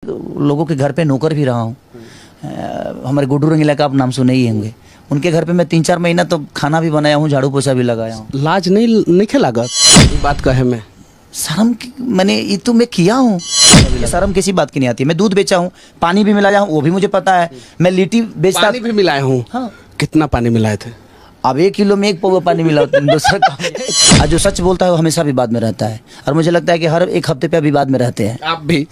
लोगों के घर पे नौकर भी रहा हूँ। हमारे गुड्डू रंगीला का आप नाम सुने ही होंगे। उनके घर पे मैं 3-4 महीना तो खाना भी बनाया हूँ, झाड़ू पोछा भी लगाया हूँ। लाज नहीं खेलागत ये बात कहे में शर्म मैंने ये तो मैं किया हूँ। शर्म किसी बात की नहीं आती। मैं दूध बेचा हूँ, पानी भी मिलाया हूँ, वो भी मुझे पता है। मैं लिट्टी बेचता, पानी भी मिलाए हूँ। हाँ। कितना पानी मिलाए थे? अब 1 किलो में 1 पौवा पानी मिला होता है। दूसरा काम जो सच बोलता है वो हमेशा विवाद में रहता है, और मुझे लगता है कि हर एक हफ्ते पे विवाद में रहते हैं। आप भी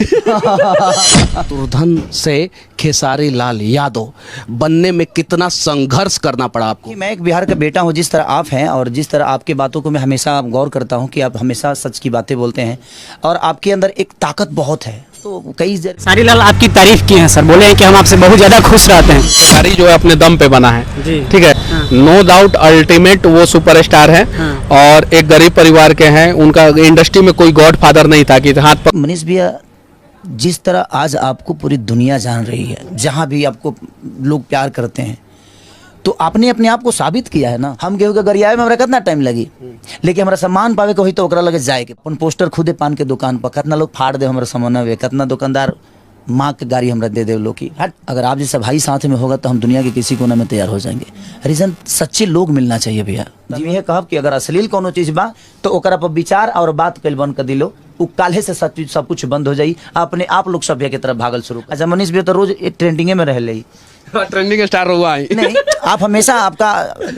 दुर्धन से खेसारी लाल यादव बनने में कितना संघर्ष करना पड़ा आपको? मैं एक बिहार का बेटा हूँ, जिस तरह आप हैं और जिस तरह आपकी बातों को मैं हमेशा गौर करता हूँ कि आप हमेशा सच की बातें बोलते हैं और आपके अंदर एक ताकत बहुत है। तो कई खेसारी लाल आपकी तारीफ की है सर, बोले हैं कि हम आपसे बहुत ज्यादा खुश रहते हैं। खेसारी जो है अपने दम पे बना है जी। ठीक है। नो डाउट अल्टीमेट वो सुपरस्टार है और एक गरीब परिवार के हैं। उनका इंडस्ट्री में कोई गॉडफादर नहीं था कि हाथ पर। मनीष भैया, जिस तरह आज आपको पूरी दुनिया जान रही है, जहाँ भी आपको लोग प्यार करते हैं, तो आपने अपने आप को साबित किया है ना। हम गेहूं के गरियाए में हमरा कितना टाइम लगी, लेकिन हमारा सम्मान पावे को ही तो ओकरा लगे जाए के अपन पोस्टर खुदे पान के दुकान पर कितना लोग फाड़ दे हमारा सामान वे, कितना दुकानदार माँ के गाड़ी हमरा दे लोग की हट। अगर आप जैसा भाई साथ में होगा तो हम दुनिया के किसी कोने में तैयार हो जाएंगे। रीजन सच्चे लोग मिलना चाहिए भैया। जी ये कहब कि अगर अश्लील कोनो चीज बा तो ओकरा पर विचार और बात कल बंद कर दिलो, उ काल्हे से सब कुछ बंद हो जाई। अपने आप लोग सभ्य की तरफ भागल शुरू। अच्छा मनीष भैया तो रोज ट्रेंडिंगे में रह ले, ट्रेंडिंग स्टार हुआ है। नहीं आप हमेशा आपका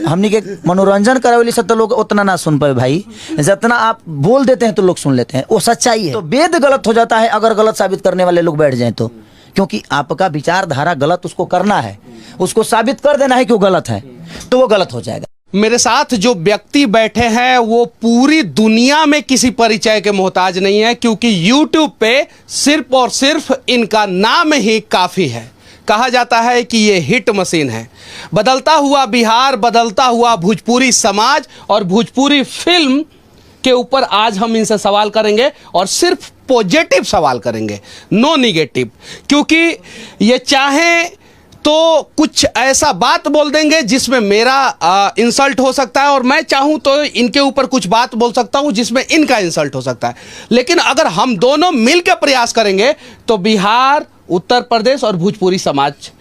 हमनी के मनोरंजन करावेली सब तो लोग उतना ना सुन पाए भाई, जितना आप बोल देते हैं तो लोग सुन लेते हैं। वो सच्चाई है। तो वेद गलत हो जाता है अगर गलत साबित करने वाले लोग बैठ जाएं तो, क्योंकि आपका विचारधारा गलत उसको करना है, उसको साबित कर देना है कि वो गलत है, तो वो गलत हो जाएगा। मेरे साथ जो व्यक्ति बैठे हैं वो पूरी दुनिया में किसी परिचय के मोहताज नहीं है, क्योंकि YouTube पे सिर्फ और सिर्फ इनका नाम ही काफी है। कहा जाता है कि ये हिट मशीन है। बदलता हुआ बिहार, बदलता हुआ भोजपुरी समाज और भोजपुरी फिल्म के ऊपर आज हम इनसे सवाल करेंगे और सिर्फ पॉजिटिव सवाल करेंगे, नो निगेटिव। क्योंकि ये चाहें तो कुछ ऐसा बात बोल देंगे जिसमें मेरा इंसल्ट हो सकता है, और मैं चाहूं तो इनके ऊपर कुछ बात बोल सकता हूं जिसमें इनका इंसल्ट हो सकता है। लेकिन अगर हम दोनों मिलकर प्रयास करेंगे तो बिहार, उत्तर प्रदेश और भोजपुरी समाज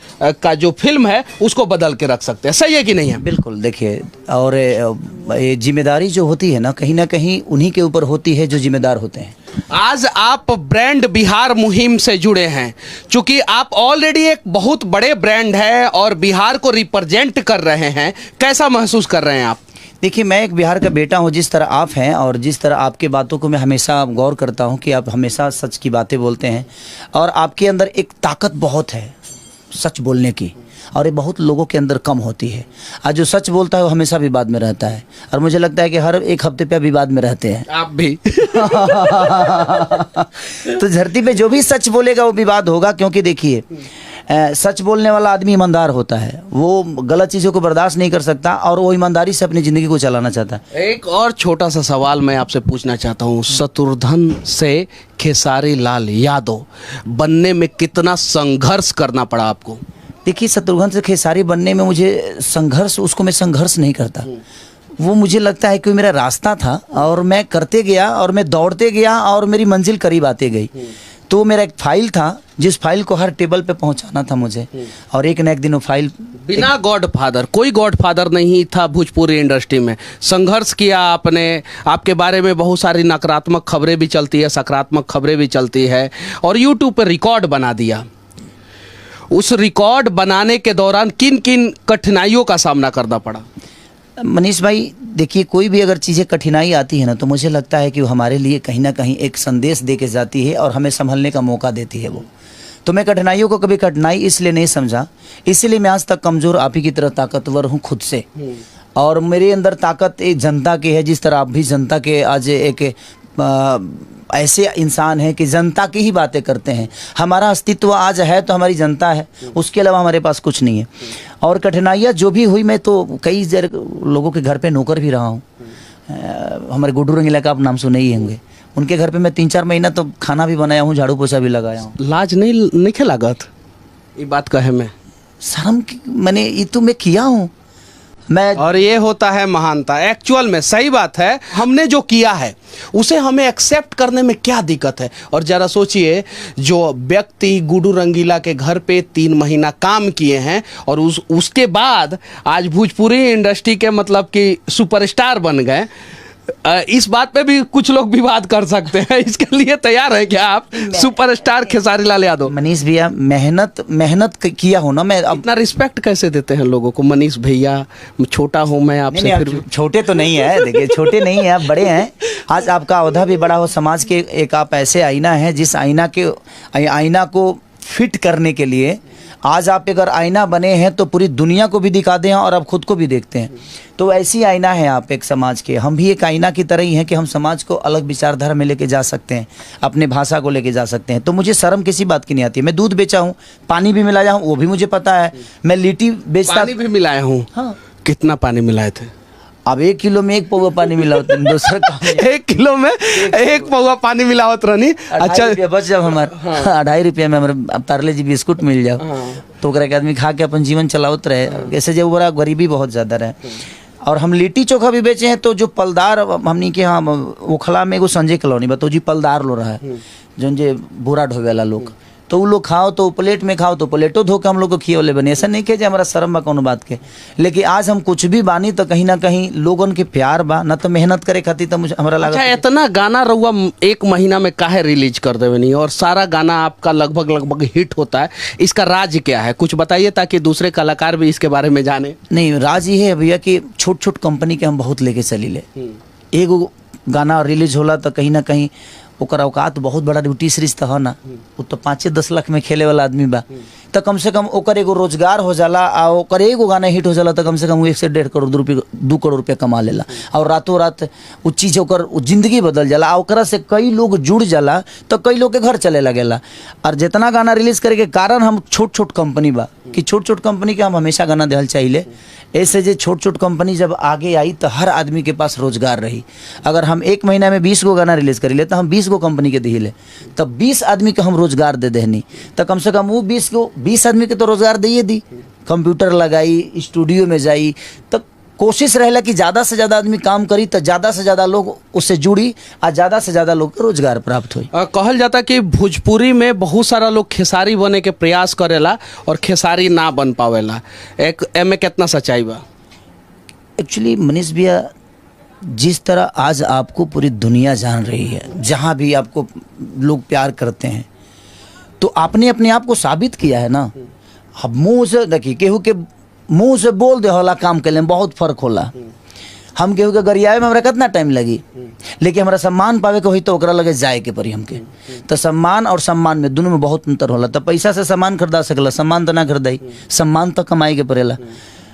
का जो फिल्म है उसको बदल के रख सकते हैं। सही है कि नहीं है? बिल्कुल। देखिए, और ये जिम्मेदारी जो होती है ना कहीं उन्हीं के ऊपर होती है जो जिम्मेदार होते हैं। आज आप ब्रांड बिहार मुहिम से जुड़े हैं, चूंकि आप ऑलरेडी एक बहुत बड़े ब्रांड है और बिहार को रिप्रेजेंट कर रहे हैं। कैसा महसूस कर रहे हैं आप? देखिए, मैं एक बिहार का बेटा हूँ, जिस तरह आप हैं और जिस तरह आपके बातों को मैं हमेशा गौर करता हूँ कि आप हमेशा सच की बातें बोलते हैं और आपके अंदर एक ताकत बहुत है सच बोलने की, और ये बहुत लोगों के अंदर कम होती है। आज जो सच बोलता है वो हमेशा विवाद में रहता है, और मुझे लगता है कि हर एक हफ्ते पे विवाद में रहते हैं। आप भी तो धरती पे जो भी सच बोलेगा वो विवाद होगा, क्योंकि देखिए सच बोलने वाला आदमी ईमानदार होता है, वो गलत चीज़ों को बर्दाश्त नहीं कर सकता और वो ईमानदारी से अपनी ज़िंदगी को चलाना चाहता है। एक और छोटा सा सवाल मैं आपसे पूछना चाहता हूँ। शत्रुघ्न से खेसारी लाल यादव बनने में कितना संघर्ष करना पड़ा आपको? देखिए, शत्रुघ्न से खेसारी बनने में मुझे संघर्ष, उसको मैं संघर्ष नहीं करता। वो मुझे लगता है कि मेरा रास्ता था और मैं करते गया और मैं दौड़ते गया और मेरी मंजिल करीब आते गई। तो मेरा एक फाइल था जिस फाइल को हर टेबल पे पहुंचाना था मुझे, और एक न एक दिन वो फाइल। बिना गॉडफादर, कोई गॉडफादर नहीं था भोजपुरी इंडस्ट्री में। संघर्ष किया आपने। आपके बारे में बहुत सारी नकारात्मक खबरें भी चलती है, सकारात्मक खबरें भी चलती है, और यूट्यूब पर रिकॉर्ड बना दिया। उस रिकॉर्ड बनाने के दौरान किन किन कठिनाइयों का सामना करना पड़ा? मनीष भाई, देखिए, कोई भी अगर चीज़ें कठिनाई आती है ना तो मुझे लगता है कि वो हमारे लिए कहीं ना कहीं एक संदेश दे के जाती है और हमें संभलने का मौका देती है वो। तो मैं कठिनाइयों को कभी कठिनाई इसलिए नहीं समझा, इसीलिए मैं आज तक कमज़ोर आप ही की तरह ताकतवर हूँ खुद से। और मेरे अंदर ताकत एक जनता की है, जिस तरह आप भी जनता के आज एक ऐसे इंसान हैं कि जनता की ही बातें करते हैं। हमारा अस्तित्व आज है तो हमारी जनता है, उसके अलावा हमारे पास कुछ नहीं है। और कठिनाइयाँ जो भी हुई, मैं तो कई लोगों के घर पे नौकर भी रहा हूँ। हमारे गुड्डू रंगीला का आप नाम सुने ही होंगे। उनके घर पे मैं 3-4 महीना तो खाना भी बनाया हूँ, झाड़ू पोछा भी लगाया हूँ। लाज नहीं खेलागत ये बात कहे में? शर्म मैंने ये तो मैं किया हूँ। मैं और ये होता है महानता। एक्चुअल में सही बात है, हमने जो किया है उसे हमें एक्सेप्ट करने में क्या दिक्कत है। और जरा सोचिए, जो व्यक्ति गुड्डू रंगीला के घर पे 3 महीना काम किए हैं और उसके बाद आज भोजपुरी इंडस्ट्री के मतलब कि सुपरस्टार बन गए, इस बात पे भी कुछ लोग विवाद कर सकते हैं। इसके लिए तैयार है क्या आप, सुपरस्टार खेसारी लाल यादव? मनीष भैया मेहनत किया हो ना, मैं अब इतना रिस्पेक्ट कैसे देते हैं लोगों को? मनीष भैया, छोटा हूं मैं आपसे। नहीं, फिर आप छोटे तो नहीं है, देखिए छोटे नहीं है, आप बड़े हैं। आज आपका औहदा भी बड़ा हो, समाज के एक आप ऐसे आईना हैं जिस आईना को फिट करने के लिए आज आप अगर आईना बने हैं तो पूरी दुनिया को भी दिखाते हैं और आप खुद को भी देखते हैं। तो ऐसी आईना है आप एक समाज के। हम भी एक आईना की तरह ही हैं कि हम समाज को अलग विचारधारा में लेके जा सकते हैं, अपने भाषा को लेके जा सकते हैं। तो मुझे शर्म किसी बात की नहीं आती। मैं दूध बेचा हूँ, पानी भी मिलाया हूँ, वो भी मुझे पता है। मैं लिट्टी बेचता, पानी भी मिलाया हूँ। हाँ। कितना पानी मिलाए थे? अब 1 किलो में 1 पौवा पानी मिला होता है, दूसरा काम है। 1 किलो में 1 पौवा पानी मिलावत रहनी। अच्छा रुपया बच जाओ हमारे, 2.5 रुपया में हमारे पार्ले जी बिस्कुट मिल जाओ, तो ओकरा के आदमी खा के अपन जीवन चलावत रहे। ऐसे जब बड़ा गरीबी बहुत ज़्यादा रहे। और हम लिट्टी चोखा भी बेचे हैं, तो जो पलदार हमनी के यहाँ ओखला में एगो संजय कॉलोनी बा, तो जी पलदार लो रहा है जो जे बोरा ढोवे वाला लोग, तो वो लोग खाओ तो प्लेट में खाओ तो प्लेटो धो के हम लोग को खियोले बने। ऐसा नहीं कि जे हमारा शर्म बा कोनो बात के, लेकिन आज हम कुछ भी बानी तो कहीं ना कहीं लोगन के प्यार बा ना, तो मेहनत करे खातिर तो मुझे हमारा लगा। अच्छा, इतना गाना रहुआ 1 महीना में काहे रिलीज कर देवे नहीं, और सारा गाना आपका लगभग हिट होता है, इसका राज क्या है? कुछ बताइए ताकि दूसरे कलाकार भी इसके बारे में जाने। नहीं, राज ये है भैया कि छोट कंपनी के हम बहुत लेके चली ले। एगो गाना रिलीज होला तो कहीं ना कहीं ओकर औकात बहुत बड़ा ड्यूटी सीरीज तो है ना, वो तो 5-10 लाख में खेले वाला आदमी बा, तो कम से कम ओकर एगो रोजगार हो जाला। आ ओकर एगो गाना हिट हो जाला तो कम से कम 1 से 1.5 करोड़ रुपये 2 करोड़ रुपया कमा लेला, और रातों रात वो चीज़ ओकर जिंदगी बदल जाला। ओकरा से कई लोग जुड़ जाला तो कई लोग के घर चले लगेला। और जितना गाना रिलीज करे के कारण हम छोट कंपनी बा कि छोट कंपनी के हम हमेशा गाना देहल चाहिए। ऐसे जो छोट कंपनी जब आगे आई तो हर आदमी के पास रोजगार रही। अगर हम 1 महीना में 20 गो गाना रिलीज करी ले तो हम 20 गो कंपनी के दिले, तब 20 आदमी के हम रोजगार दे देहनी, तो कम से कम वो 20 आदमी के तो रोजगार दिए दी। कंप्यूटर लगाई, स्टूडियो में जाई, तब कोशिश रहेला कि ज़्यादा से ज़्यादा आदमी काम करी तो ज़्यादा से ज़्यादा लोग उससे जुड़ी और ज़्यादा से ज़्यादा लोग को रोजगार प्राप्त हुई। कहल जाता कि भोजपुरी में बहुत सारा लोग खेसारी बने के प्रयास करेला और खेसारी ना बन पावेला, एक एमे कितना सच्चाई बा? एक्चुअली मनीष भैया, जिस तरह आज आपको पूरी दुनिया जान रही है, जहाँ भी आपको लोग प्यार करते हैं, तो आपने अपने आप को साबित किया है ना। अब मुँह से देखिए, केहू के मुँह से बोल दे होला काम के लिए बहुत फर्क होला। हम केहू के गरियावे में हमरा कितना टाइम लगी, लेकिन हमारा सम्मान पावे के होई तो ओकरा लगे जाए के पड़ी हमके। तो सम्मान और सम्मान में दोनों में बहुत अंतर होला। तो पैसा से सम्मान खरीदा सकला, सम्मान तो ना खरीदाई, सम्मान तो कमाई के पड़ेला।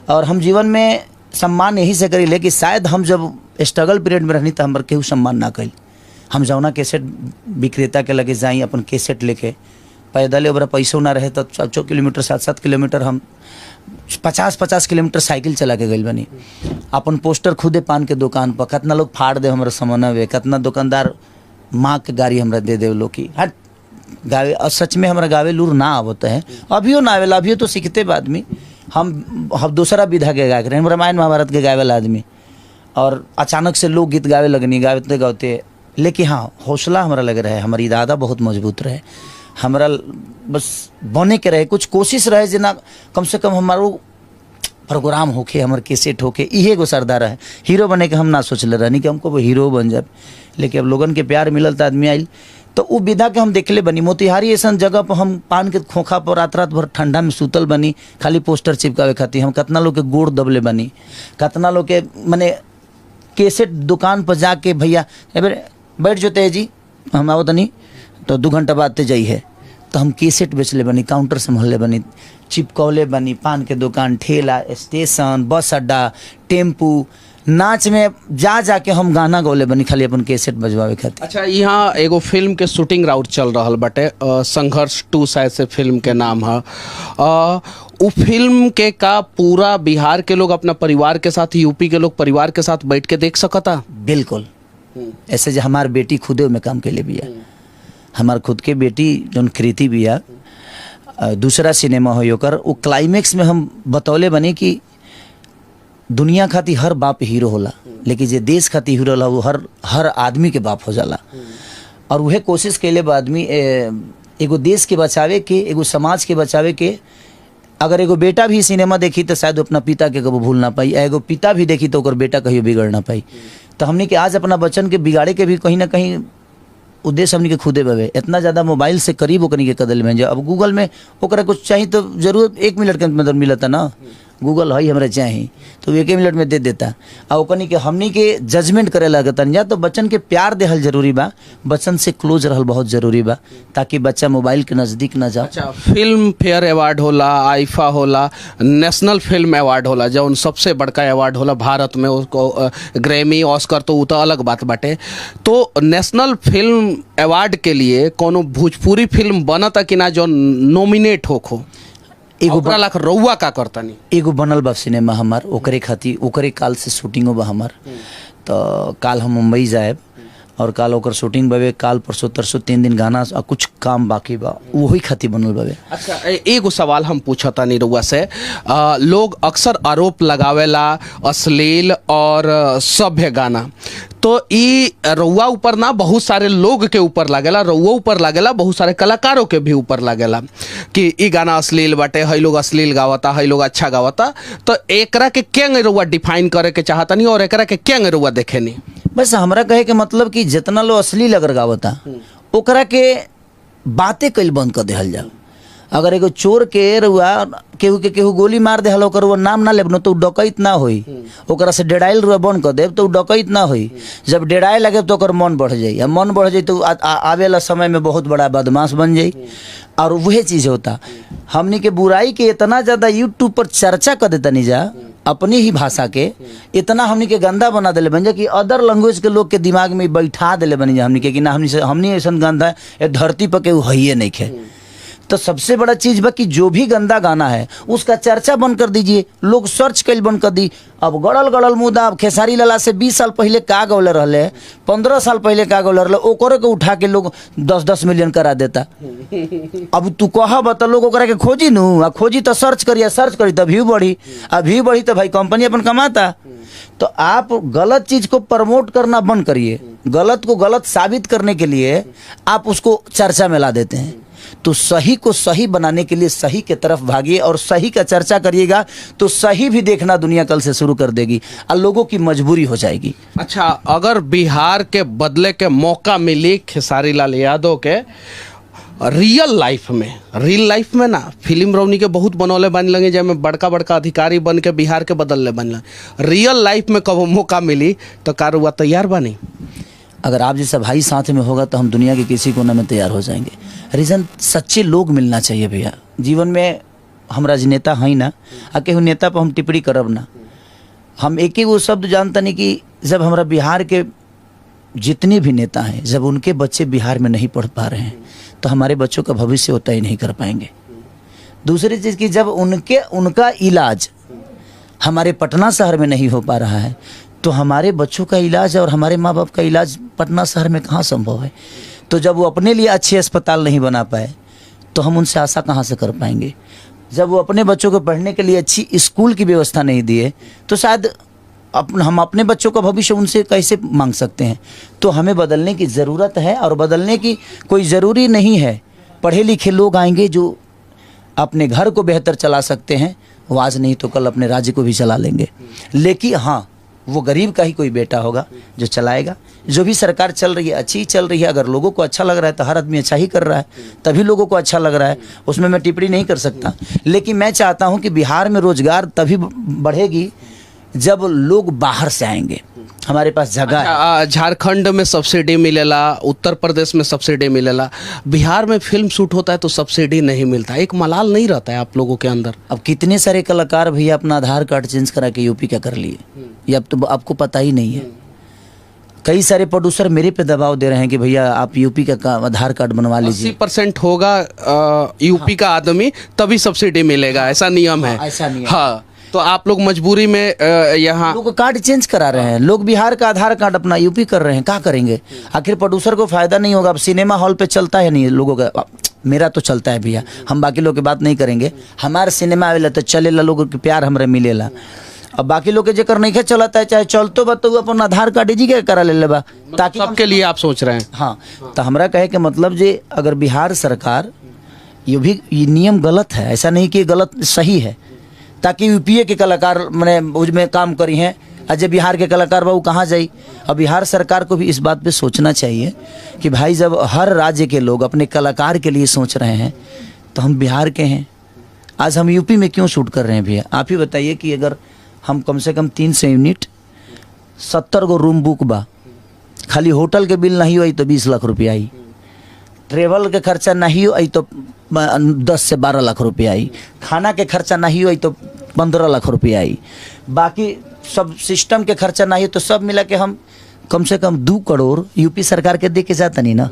और हम जीवन में सम्मान यही से करी ले कि शायद हम जब स्ट्रगल पीरियड में रहनी तो हमारे केहू सम्मान ना करी। हम जौना कैसेट विक्रेता के लगे जाई अपन कैसेट लेके, पैदल ओबरा पैसों ना रहे तो 4 किलोमीटर 7-7 किलोमीटर हम 50-50 किलोमीटर साइकिल चला के गई बनी। अपन पोस्टर खुदे पान के दुकान पर कितना लोग फाड़ दे हमारा सामानवे, कितना दुकानदार माँ के गाड़ी हमरा दे दे लोग की हट गावे। और सच में हमारा गावे लूर ना आवता है, अभियो ना आवेला, अभियो तो सीखते आदमी। हम दूसरा विधा के गा रहे हैं, रामायण महाभारत के गावे वाला आदमी, और अचानक से लोग गीत गावे लगनी, गाते गाते। लेकिन हाँ, हौसला हमारा लग रहा है, हमारी इरादा बहुत मजबूत रहे, हमारा बस बने के रहे, कुछ कोशिश रहे जना कम से कम हमारो प्रोग्राम होके, हमारे कैसेट होके, इहे गो सरदार है। हीरो बने के हम ना सोचले रहनी कि हमको वो हीरो बन जाए, लेकिन अब लोगन के प्यार मिलल तो आदमी आइल, तो वो विधा के हम देखले बनी। मोतिहारी ऐसा जगह पर हम पान के खोखा पर रात भर ठंडा में सुतल बनी, खाली पोस्टर चिपकावे खातिर। हम कितना लोग के गोड़ दबले बनी, कितना लोग के मने कैसेट दुकान पर जाके, भैया बैठ जो तेजी जी हम आओ तनी, तो 2 घंटा बाद ते जाई है, तो हम कैसेट बेचले बनी, काउंटर संभालले बनी, चिपकौले बनी, पान के दुकान, ठेला, स्टेशन, बस अड्डा, टेम्पू, नाच में जा के हम गाना गौले बनी, खाली अपन कैसेट बजवावे खातिर। अच्छा, यहाँ एगो फिल्म के शूटिंग राउट चल रहा बाटे, संघर्ष 2 शायद से फिल्म के नाम है। वो फिल्म के का पूरा बिहार के लोग अपना परिवार के साथ, यूपी के लोग परिवार के साथ बैठ के देख सकता? बिल्कुल। ऐसे जो हमार बेटी खुदे में काम के लिए भी है, हमार खुद के बेटी जो कृति भी है, दूसरा सिनेमा हो ओकर, वो क्लाइमेक्स में हम बतौले बने कि दुनिया खाती हर बाप हीरो होला, लेकिन जे देश खाती हीरो होला वो हर आदमी के बाप हो जाला। और वह कोशिश कैले बा आदमी एगो देश के बचावे के, एगो समाज के बचावे के। अगर एगो बेटा भी सिनेमा देखी तो शायद अपना पिता के कबो भूल ना पाई, एगो पिता भी देखी तो ओकर बेटा कहियो बिगड़ ना पाई। तो हमने के आज अपना बच्चन के बिगाड़े के भी कहीं ना कहीं उद्देश्य हमने के खुदे बवे। इतना ज़्यादा मोबाइल से करीब ओकनी के कदल में जो अब गूगल में ओकरा कुछ चाहिए तो जरूर 1 मिनट के अंदर मिलता ना, गूगल है हमरा चाहिए तो 1 मिनट में दे देता। और ओकनी के हमनी के जजमेंट करे लगता या तो बच्चन के प्यार देहल जरूरी बा, बच्चन से क्लोज रहल बहुत जरूरी बा ताकि बच्चा मोबाइल के नज़दीक ना जाए। अच्छा, फिल्म फेयर अवार्ड होला, आईफा होला, नेशनल फिल्म अवार्ड होला, जौन सबसे बड़का अवार्ड होला भारत में, उसको ग्रैमी ऑस्कर तो तो अलग बात बाटे। तो नेशनल फिल्म अवार्ड के लिए कोनो भोजपुरी फिल्म बनता कि ना जो नॉमिनेट होखो? एगो लाख रउआ का करतनी एगो बनल बा सिनेमा हमार, ओकरे खातिर ओकरे काल से शूटिंगो बा हमार। तो काल हम मुंबई जाएब और काल ओकर शूटिंग बावे, काल परसों तरसों 3 दिन गाना और कुछ काम बाकी बा, वही खातिर बनल बावे। अच्छा, एगो सवाल हम पूछता नहीं रउआ से। लोग अक्सर आरोप लगावेला अश्लील और सभ्य गाना, तो ई रउआ ऊपर ना बहुत सारे लोग के ऊपर लागेला, रउआ ऊपर लागेला, बहुत सारे कलाकारों के भी ऊपर लागेला कि ई गाना अश्लील बाटे, हई लोग अश्लील गावता, हई लोग अच्छा गावता। तो एकरा के केंग रउआ डिफाइन करे के चाहता नहीं और एकरा के केंग रउआ देखे नहीं? बस हमरा कहे के मतलब कि जितना लोग अश्लील अगर गावता ओकरा के बातें कल बंद कर देहल जाओ। अगर एगो चोर के रुआ केहू गोली मार दे ओकर वो नाम ना लेब तो डकैत ना होई, ओकरा से डेढ़ाइल रुआ बंद कर देब तो डकैत ना होई। जब डेढ़ाए लगे तो ओकर मन बढ़ जाई, आ मन बढ़ जाई तो आवेला समय में बहुत बड़ा बदमाश बन जाई। और वही चीज़ होता हमनी के बुराई के इतना ज़्यादा यूट्यूब पर चर्चा कर देता नहीं जा, अपनी ही भाषा के इतना हमनी के गंदा बना दिले बन जा कि अदर लैंग्वेज के लोग के दिमाग में बैठा दिले बन जा हमनी के कि ना हमनी ऐसा गंदा है धरती पर केहू है नहीं खे। तो सबसे बड़ा चीज़ बा कि जो भी गंदा गाना है उसका चर्चा बंद कर दीजिए, लोग सर्च कैल बंद कर दी। अब गड़ल मुद्दा खेसारी लाला से 20 साल पहले का गौले रहले, 15 साल पहले का गौले रहले, ओकरे के उठा के लोग 10-10 मिलियन करा देता। अब तू कह बता लोग ओकरा के खोजी नू, आ खोजी तो सर्च करी तो व्यू बढ़ी, आ व्यू बढ़ी तो भाई कंपनी अपन कमाता। तो आप गलत चीज़ को प्रमोट करना बंद करिए, गलत को गलत साबित करने के लिए आप उसको चर्चा में ला देते हैं। तो सही को सही बनाने के लिए सही के तरफ भागिए और सही का चर्चा करिएगा तो सही भी देखना दुनिया कल से शुरू कर देगी और लोगों की मजबूरी हो जाएगी। अच्छा, अगर बिहार के बदले के मौका मिली खेसारी लाल यादव के रियल लाइफ में ना, फिल्म रौनी के बहुत बनौले बन लगे जैमें बड़का अधिकारी बन के बिहार के बदलने बन लगे, रियल लाइफ में कब मौका मिली तो कारुआ तैयार बनी? अगर आप जैसा भाई साथ में होगा तो हम दुनिया के किसी कोने में तैयार हो जाएंगे। रीज़न सच्चे लोग मिलना चाहिए भैया जीवन में। हम राजनेता हैं ना, आ केहू नेता पर हम टिप्पणी करब ना। हम एक ही वो शब्द जानता नहीं कि जब हमारा बिहार के जितने भी नेता हैं जब उनके बच्चे बिहार में नहीं पढ़ पा रहे हैं तो हमारे बच्चों का भविष्य होता ही नहीं कर पाएंगे। दूसरी चीज़ कि जब उनका इलाज हमारे पटना शहर में नहीं हो पा रहा है तो हमारे बच्चों का इलाज और हमारे माँ बाप का इलाज पटना शहर में कहाँ संभव है। तो जब वो अपने लिए अच्छे अस्पताल नहीं बना पाए तो हम उनसे आशा कहाँ से कर पाएंगे। जब वो अपने बच्चों को पढ़ने के लिए अच्छी स्कूल की व्यवस्था नहीं दिए तो शायद हम अपने बच्चों का भविष्य उनसे कैसे मांग सकते हैं। तो हमें बदलने की ज़रूरत है और बदलने की कोई ज़रूरी नहीं है। पढ़े लिखे लोग आएंगे जो अपने घर को बेहतर चला सकते हैं, वो आज नहीं तो कल अपने राज्य को भी चला लेंगे। लेकिन हाँ, वो गरीब का ही कोई बेटा होगा जो चलाएगा। जो भी सरकार चल रही है अच्छी चल रही है, अगर लोगों को अच्छा लग रहा है तो हर आदमी अच्छा ही कर रहा है, तभी लोगों को अच्छा लग रहा है, उसमें मैं टिप्पणी नहीं कर सकता। लेकिन मैं चाहता हूं कि बिहार में रोजगार तभी बढ़ेगी जब लोग बाहर से आएंगे। हमारे पास जगह है। झारखंड में सब्सिडी मिलेला, उत्तर प्रदेश में सब्सिडी मिलेला, बिहार में फिल्म शूट होता है तो सब्सिडी नहीं मिलता। एक मलाल नहीं रहता है आप लोगों के अंदर? अब कितने सारे कलाकार भैया अपना आधार कार्ड चेंज करा के यूपी का कर लिए, ये अब तो आपको पता ही नहीं है। कई सारे प्रोड्यूसर मेरे पे दबाव दे रहे हैं कि भैया आप यूपी का आधार कार्ड बनवा लीजिए। 80% होगा यूपी का आदमी तभी सब्सिडी मिलेगा, ऐसा नियम है। ऐसा नियम। हाँ, तो आप लोग मजबूरी में यहाँ लोग कार्ड चेंज करा रहे हैं। लोग बिहार का आधार कार्ड अपना यूपी कर रहे हैं, क्या करेंगे? आखिर प्रोड्यूसर को फायदा नहीं होगा। अब सिनेमा हॉल पे चलता है नहीं लोगों का, मेरा तो चलता है भैया, हम बाकी लोग की बात नहीं करेंगे। हमारे सिनेमा आवेला तो चलेला, लोगों के प्यार हमारे मिलेला। अब बाकी लोग के जेकर नहीं चलता है, चाहे चलतो बा तो उ अपन आधार कार्ड जी के करा ले बा, ताकि सबके लिए आप सोच रहे हैं। हाँ, तो हमरा कहे के मतलब जे अगर बिहार सरकार ये नियम गलत है, ऐसा नहीं कि गलत सही है, ताकि यूपीए के कलाकार मैंने उसमें काम करी हैं, अजय बिहार के कलाकार बा वो कहाँ जाई। अब बिहार सरकार को भी इस बात पे सोचना चाहिए कि भाई जब हर राज्य के लोग अपने कलाकार के लिए सोच रहे हैं तो हम बिहार के हैं, आज हम यूपी में क्यों शूट कर रहे हैं भैया? आप ही बताइए कि अगर हम कम से कम 300 यूनिट 70 गो रूम बुक बा, खाली होटल के बिल नहीं हुई तो 20 लाख रुपया आई, ट्रेवल के खर्चा नहीं हुई तो 10 से 12 लाख रुपया आई, खाना के खर्चा नहीं हुई तो 15 लाख रुपया आई, बाकी सब सिस्टम के खर्चा नहीं तो सब मिला के हम कम से कम 2 करोड़ यूपी सरकार के दे के जाता नहीं ना।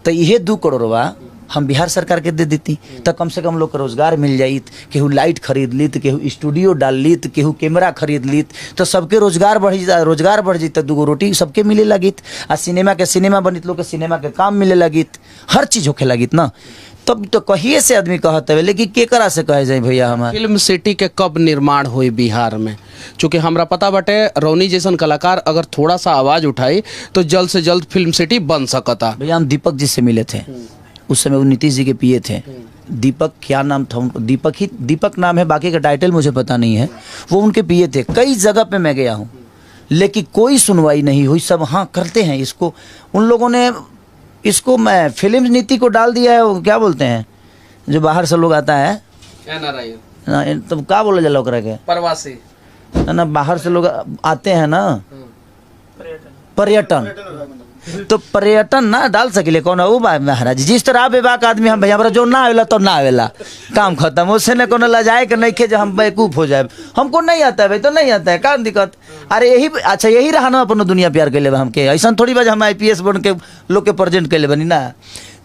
तो ये 2 करोड़ बा हम बिहार सरकार के दे देती तो कम से कम लोग को रोजगार मिल जाइत, केहू लाइट खरीद लीत, केहू स्टूडियो डाल लीत, केहू कैमरा खरीद लीत, तो सबके रोजगार बढ़ जीत, 2 गो रोटी सबके मिले लगित, आ सिनेमा के सिनेमा बनित, लोग के सिनेमा के काम मिले लगित, हर चीज होके लगित ना। तब तो कहिए से आदमी कहते हुए, लेकिन केकरा से कहे जाए भैया हमारे फिल्म सिटी के कब निर्माण हुई बिहार में? चूंकि हमरा पता बटे रौनी जैसन कलाकार अगर थोड़ा सा आवाज उठाई तो जल्द से जल्द फिल्म सिटी बन सकता। भैया हम दीपक जी से मिले थे, उस समय वो नीतीश जी के पीए थे। दीपक क्या नाम था उनको? दीपक नाम है, बाकी का टाइटल मुझे पता नहीं है। वो उनके पीए थे। कई जगह पे मैं गया हूँ लेकिन कोई सुनवाई नहीं हुई। सब हाँ करते हैं इसको, उन लोगों ने इसको मैं फिल्म नीति को डाल दिया है। वो क्या बोलते हैं जो बाहर से लोग आता है ना, तो क्या बोला जाला ओकरा के? प्रवासी ना, बाहर से लोग आते हैं ना, पर्यटन। तो पर्यटन ना डाल सकिले कौन वो महाराज जिस तरह बेबाक आदमी हम भैया जो ना आवेला तो ना आवेला, काम खत्म। उससे न कोनो लजाए के नहीं के जो हम बेवकूफ हो जाए, हमको नहीं आता है भाई तो नहीं आता है, का दिक्कत? अरे यही अच्छा, यही रहा ना अपन दुनिया प्यार के लिए हमके ऐसा थोड़ी बात हम IPS बन के लोग के प्रेजेंट के लिए बनी ना।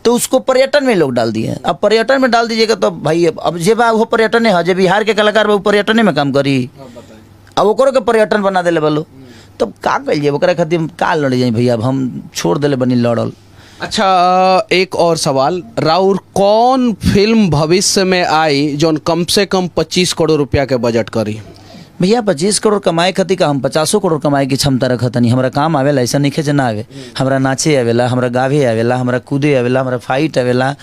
तो उसको पर्यटन में लोग डाल दिए। अब पर्यटन में डाल दीजिएगा तो भाई अब जे बा वो पर्यटन है, जे बिहार के कलाकार बा पर्यटन में काम करी, अब ओकरो के पर्यटन बना दिले बोलो तो का कहिए ओकरा खातिर का लड़ जाए भैया? अब हम छोड़ दिले बनी लड़ल। अच्छा, एक और सवाल, राउर कौन फिल्म भविष्य में आई जो कम से कम 25 करोड़ रुपया के बजट करी? भैया 25 करोड़ कमाए खातिर का हम 50 करोड़ कमाए की क्षमता रखत नहीं। हमारा काम आवेला, ऐसा नहीं खे ना आवे। हमारा नाचे आवेला, हमारा गावे आवेला, हमारा कूदे आवेला, हमारा फाइट आवेला।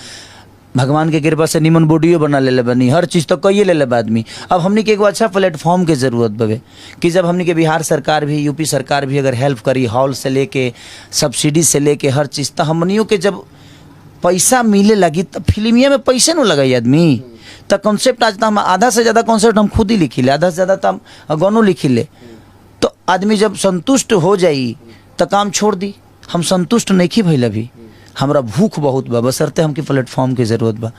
भगवान के कृपा से निमन बॉडियो बना ले बनी, हर चीज़ तो कहिए ले आदमी। अब हमने के एगो अच्छा प्लेटफॉर्म के ज़रूरत बवे कि जब हमने के बिहार सरकार भी यूपी सरकार भी अगर हेल्प करी, हॉल से लेके सब्सिडी से लेके हर चीज़, तो हमनियों के जब पैसा मिले लगी तो फिल्मिया में पैसे न लगाई आदमी। तो कॉन्सेप्ट आज तो हम आधा से ज़्यादा कॉन्सेप्ट हम खुद ही लिखी ले, आधा से ज़्यादा तो हम गानों लिखी ले। तो आदमी जब संतुष्ट हो जाई तो काम छोड़ दी। हम संतुष्ट नहीं भइल अभी, हमरा भूख बहुत बा, बसरते हमके प्लेटफॉर्म की ज़रूरत बा,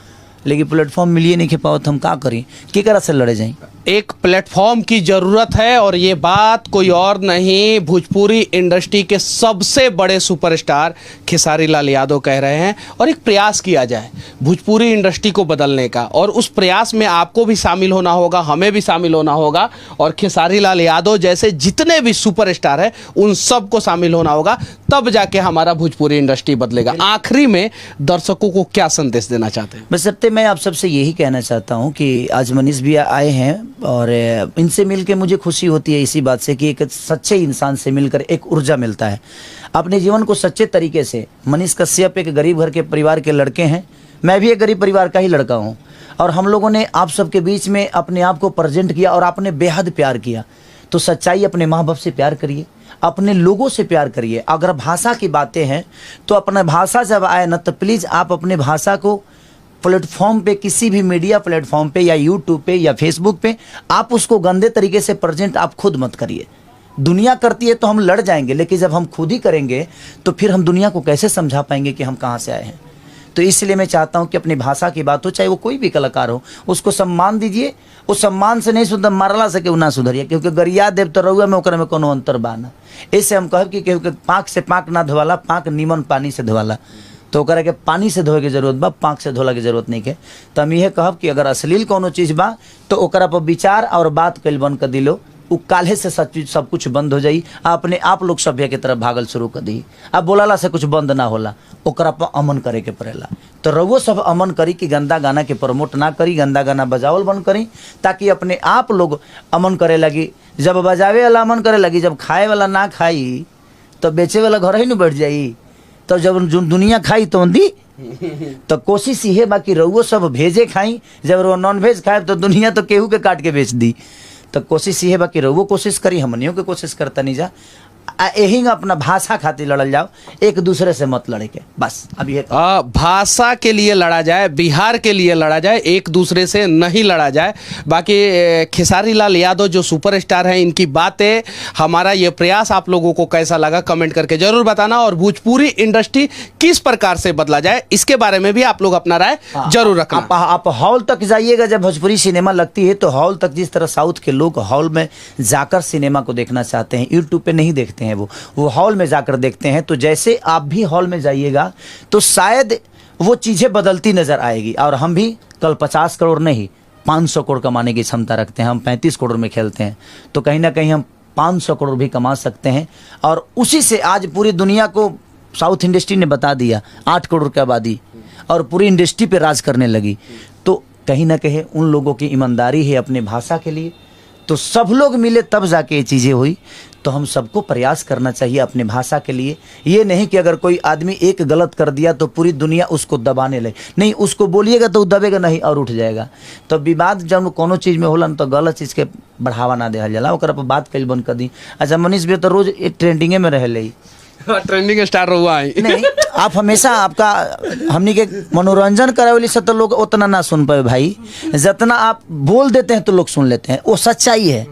लेकिन प्लेटफॉर्म मिलिए नहीं के पावत, हम का करी? केकरा से लड़े जाई? एक प्लेटफॉर्म की जरूरत है और ये बात कोई और नहीं, भोजपुरी इंडस्ट्री के सबसे बड़े सुपरस्टार खेसारी लाल यादव कह रहे हैं। और एक प्रयास किया जाए भोजपुरी इंडस्ट्री को बदलने का, और उस प्रयास में आपको भी शामिल होना होगा, हमें भी शामिल होना होगा, और खेसारी लाल यादव जैसे जितने भी सुपरस्टार हैं उन सबको शामिल होना होगा, तब जाके हमारा भोजपुरी इंडस्ट्री बदलेगा। आखिरी में दर्शकों को क्या संदेश देना चाहते हैं? बस सबसे मैं आप सबसे यही कहना चाहता हूँ कि आज मनीष भी आए हैं और इनसे मिलकर मुझे खुशी होती है इसी बात से कि एक सच्चे इंसान से मिलकर एक ऊर्जा मिलता है। अपने जीवन को सच्चे तरीके से, मनीष कश्यप एक गरीब घर के परिवार के लड़के हैं, मैं भी एक गरीब परिवार का ही लड़का हूँ, और हम लोगों ने आप सबके बीच में अपने आप को प्रेजेंट किया और आपने बेहद प्यार किया। तो सच्चाई, अपने माँ बाप से प्यार करिए, अपने लोगों से प्यार करिए। अगर भाषा की बातें हैं तो अपना भाषा जब आए ना तो प्लीज़ आप अपने भाषा को प्लेटफॉर्म पे, किसी भी मीडिया प्लेटफॉर्म पे या यूट्यूब पे या फेसबुक पे आप उसको गंदे तरीके से प्रेजेंट आप खुद मत करिए। दुनिया करती है तो हम लड़ जाएंगे, लेकिन जब हम खुद ही करेंगे तो फिर हम दुनिया को कैसे समझा पाएंगे कि हम कहाँ से आए हैं। तो इसलिए मैं चाहता हूँ कि अपनी भाषा की बात हो, चाहे वो कोई भी कलाकार हो, उसको सम्मान दीजिए। उस सम्मान से नहीं सुधर मारला से केहू ना सुधरिए, क्योंकि गरिया देव तो रहुआ में ओकरा में कोनो अंतर बाना। इससे हम कहब कि केहू के पाँक से पाँक ना धोवाला, पाँक नीमन पानी से धोवाला। तो ओकरा के पानी से धोए के जरूरत बा, पाँक से धोला के जरूरत नहीं है। तो हम यह कहब कि अगर अश्लील कोनो चीज़ बा तो ओकरा पर विचार और बात कैल बन कर दिलो वो काल्हे से सब कुछ बंद हो जाई, अपने आप लोग सभ्य के तरफ भागल शुरू कर दी। अब बोलाला से कुछ बंद ना होला, ओकरा पर अमन करे के पड़ेला। तो रउओ सब अमन करी कि गंदा गाना के प्रमोट ना करी, गंदा गाना बजावल बंद करी, ताकि अपने आप लोग अमन करे लगी। जब बजावे वाला अमन करे लगी, जब खाए वाला ना खाई तो बेचे वाला घर ही न बैठ जाई। तो जब दुनिया खाई तो दी, तो कोशिश ये बाकी रउओ सब भेजे खाई। जब रो नॉन वेज खाए तो दुनिया तो केहू के काट के बेच दी। तो कोशिश ये बाकी रउओ कोशिश करी, हमनियों के कोशिश करता नहीं जा। यही अपना भाषा खातिर लड़ल जाओ, एक दूसरे से मत लड़े के, बस। अब ये भाषा के लिए लड़ा जाए, बिहार के लिए लड़ा जाए, एक दूसरे से नहीं लड़ा जाए। बाकी खेसारी लाल यादव जो सुपरस्टार हैं, इनकी बातें, हमारा ये प्रयास आप लोगों को कैसा लगा कमेंट करके जरूर बताना। और भोजपुरी इंडस्ट्री किस प्रकार से बदला जाए, इसके बारे में भी आप लोग अपना राय जरूर रखना। आप हॉल तक जाइएगा, जब भोजपुरी सिनेमा लगती है तो हॉल तक, जिस तरह साउथ के लोग हॉल में जाकर सिनेमा को देखना चाहते हैं, यूट्यूब पे नहीं देखते हैं, वो हॉल में जाकर देखते हैं। तो जैसे आप भी हॉल में जाइएगा तो शायद वो चीजें बदलती नजर आएगी। और हम भी कल 50 करोड़ नहीं 500 करोड़ कमाने की क्षमता रखते हैं। हम 35 करोड़ में खेलते हैं, तो कहीं ना कहीं हम 500 करोड़ भी कमा सकते हैं। और उसी से आज पूरी दुनिया को साउथ इंडस्ट्री ने बता दिया, 8 करोड़ की आबादी, और पूरी इंडस्ट्री पे राज करने लगी। तो कहीं ना कहीं उन लोगों की ईमानदारी है अपने भाषा के लिए। तो सब लोग मिले तब जाके ये चीज़ें हुई। तो हम सबको प्रयास करना चाहिए अपने भाषा के लिए। ये नहीं कि अगर कोई आदमी एक गलत कर दिया तो पूरी दुनिया उसको दबाने लगे, नहीं, उसको बोलिएगा तो दबेगा नहीं और उठ जाएगा। तो विवाद जब कोनो चीज़ में होला तो गलत चीज़ के बढ़ावा ना देहल जाला, ओकरा पर बात कल बंद कर दी। अच्छा, मनीष भी तो रोज ट्रेंडिंगे में रहे ले, ट्रेंडिंग स्टार हुआ है। नहीं, आप हमेशा आपका हमनी के मनोरंजन करावली से तो लोग उतना ना सुन पाए भाई, जितना आप बोल देते हैं तो लोग सुन लेते हैं, वो सच्चाई है।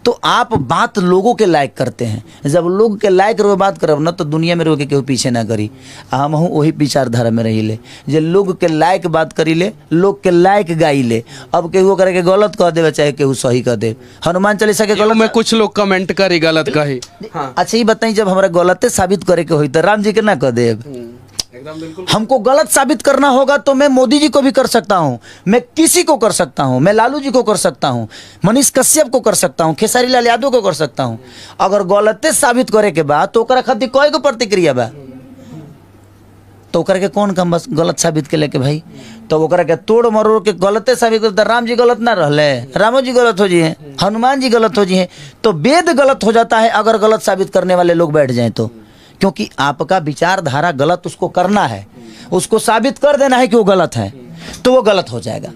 तो आप बात लोगों के लायक करते हैं। जब लोग के लायक रो बात करब ना तो दुनिया में रोके केहू पीछे ना करी। हम हूँ वही विचारधारा में रही ले, जे लोग के लायक बात करी ले, लोग के लायक गाई ले। अब केहू करे के गलत कह दे चाहे केहू सही कह दे। हनुमान चालीसा के गलत में कुछ लोग कमेंट करी गलत कही। अच्छा, ये बताई, जब हमारा गलत साबित करे के हुई तो राम जी के ना कह दे। हमको गलत साबित करना होगा तो मैं मोदी जी को भी कर सकता हूं, मैं किसी को कर सकता हूं, मैं लालू जी को कर सकता हूं, मनीष कश्यप को कर सकता हूं, खेसारी लाल यादव को कर सकता हूं। अगर गलत साबित करे के बाद तो ओकरा खातिर कोई को प्रतिक्रिया बा, तो ओकरा के कौन कम बस गलत साबित के लेके भाई। तो ओकरा के तोड़ मरोड़ के गलत साबित कर, राम जी गलत ना रहले, रामो जी गलत हो जिए, हनुमान जी गलत हो जिए, तो वेद गलत हो जाता है अगर गलत साबित करने वाले लोग बैठ जाएं तो। क्योंकि आपका विचारधारा गलत, उसको करना है, उसको साबित कर देना है कि वो गलत है, तो वो गलत हो जाएगा।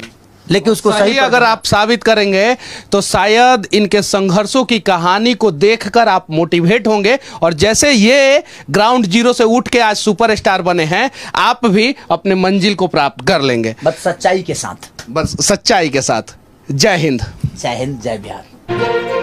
लेकिन उसको सही अगर आप साबित करेंगे तो शायद इनके संघर्षों की कहानी को देखकर आप मोटिवेट होंगे। और जैसे ये ग्राउंड जीरो से उठ के आज सुपरस्टार बने हैं, आप भी अपने मंजिल को प्राप्त कर लेंगे, बस सच्चाई के साथ। बस सच्चाई के साथ। जय हिंद, जय हिंद, जय बिहार।